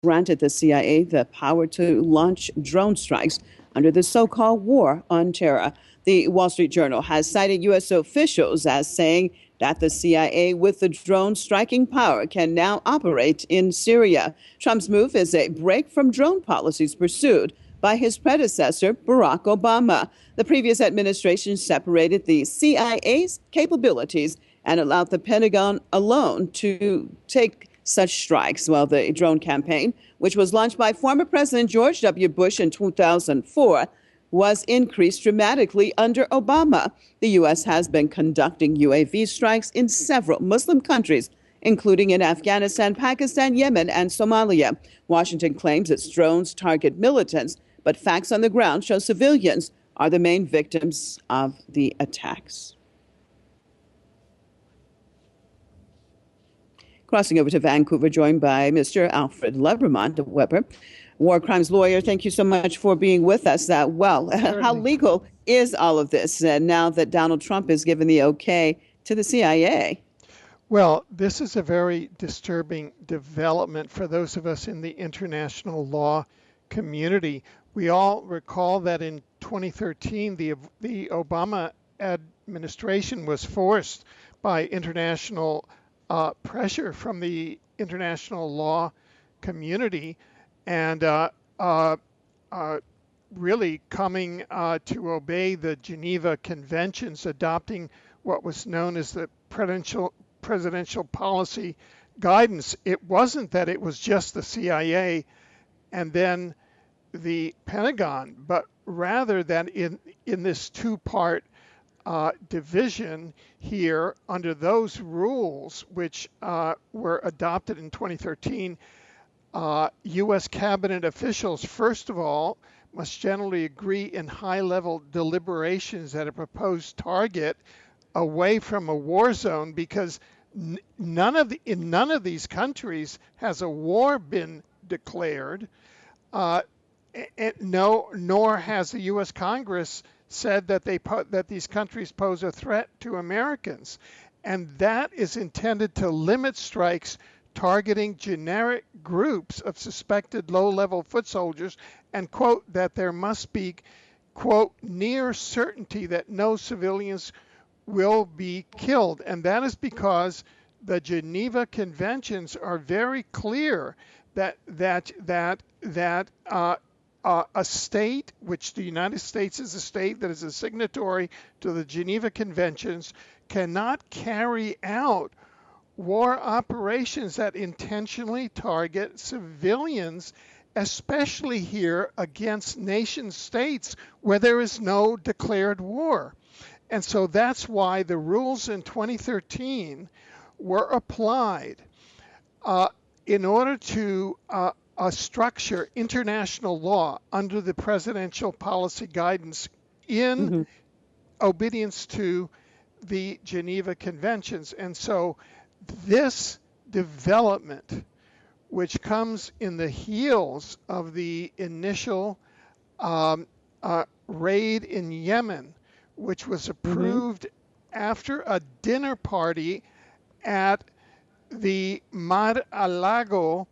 granted the CIA the power to launch drone strikes under the so-called War on Terror. The Wall Street Journal has cited U.S. officials as saying that the CIA, with the drone striking power, can now operate in Syria. Trump's move is a break from drone policies pursued by his predecessor, Barack Obama. The previous administration separated the CIA's capabilities and allowed the Pentagon alone to take such strikes. Well, the drone campaign, which was launched by former President George W. Bush in 2004, was increased dramatically under Obama. The U.S. has been conducting UAV strikes in several Muslim countries, including in Afghanistan, Pakistan, Yemen, and Somalia. Washington claims its drones target militants, but facts on the ground show civilians are the main victims of the attacks. Crossing over to Vancouver, joined by Mr. Alfred Lambremont of Webre, war crimes lawyer. Thank you so much for being with us. How legal is all of this now that Donald Trump has given the okay to the CIA? Well, this is a very disturbing development for those of us in the international law community. We all recall that in 2013, the Obama administration was forced by international pressure from the international law community and really coming to obey the Geneva Conventions, adopting what was known as the presidential policy guidance. It wasn't that it was just the CIA and then the Pentagon, but rather that in this two-part division here, under those rules which were adopted in 2013, U.S. cabinet officials, first of all, must generally agree in high-level deliberations at a proposed target away from a war zone, because in none of these countries has a war been declared. Nor has the U.S. Congress said that that these countries pose a threat to Americans, and that is intended to limit strikes targeting generic groups of suspected low-level foot soldiers, and quote that there must be quote near certainty that no civilians will be killed, and that is because the Geneva Conventions are very clear that a state, which the United States is a state that is a signatory to the Geneva Conventions, cannot carry out war operations that intentionally target civilians, especially here against nation states where there is no declared war. And so that's why the rules in 2013 were applied in order to structure international law under the presidential policy guidance in obedience to the Geneva Conventions. And so this development, which comes in the heels of the initial raid in Yemen, which was approved after a dinner party at the Mar-a-Lago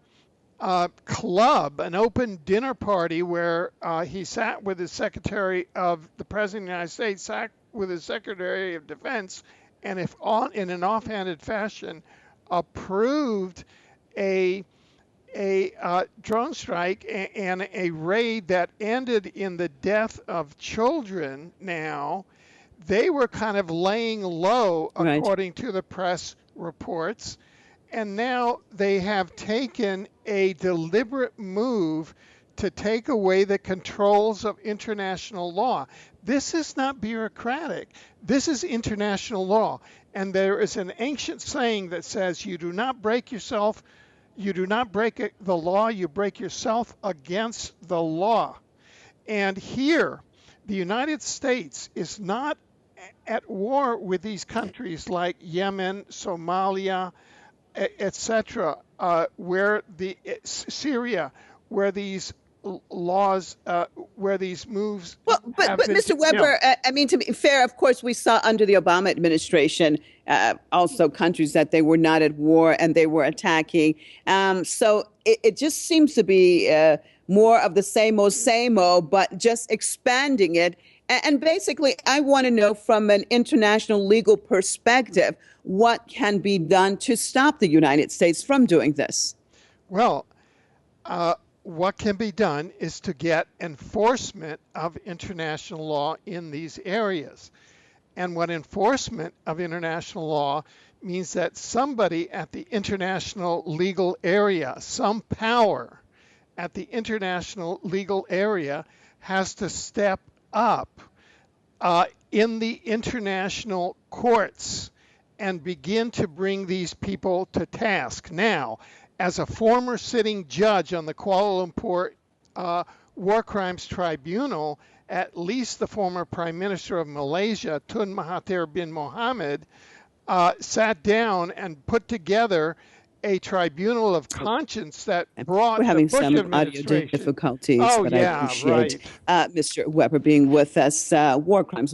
club, an open dinner party where he sat with his Secretary of the President of the United States, sat with his Secretary of Defense, and in an offhanded fashion approved a drone strike and a raid that ended in the death of children. Now, they were kind of laying low, according to the press reports. And now they have taken a deliberate move to take away the controls of international law. This is not bureaucratic. This is international law. And there is an ancient saying that says, you do not break the law, you break yourself against the law. And here, the United States is not at war with these countries like Yemen, Somalia, etc., Syria, where these laws, where these moves. Well, but Mr. Weber, I mean, to be fair, of course, we saw under the Obama administration also countries that they were not at war and they were attacking. So it just seems to be more of the same old, but just expanding it. And basically, I want to know from an international legal perspective, what can be done to stop the United States from doing this? Well, what can be done is to get enforcement of international law in these areas. And what enforcement of international law means that somebody at the international legal area, some power at the international legal area, has to step up in the international courts and begin to bring these people to task. Now, as a former sitting judge on the Kuala Lumpur War Crimes Tribunal, at least the former Prime Minister of Malaysia, Tun Mahathir bin Mohamad, sat down and put together a tribunal of conscience that brought We're the having Bush some audio administration. difficulties, Oh, but I yeah, appreciate right. Mr. Weber being with us. War crimes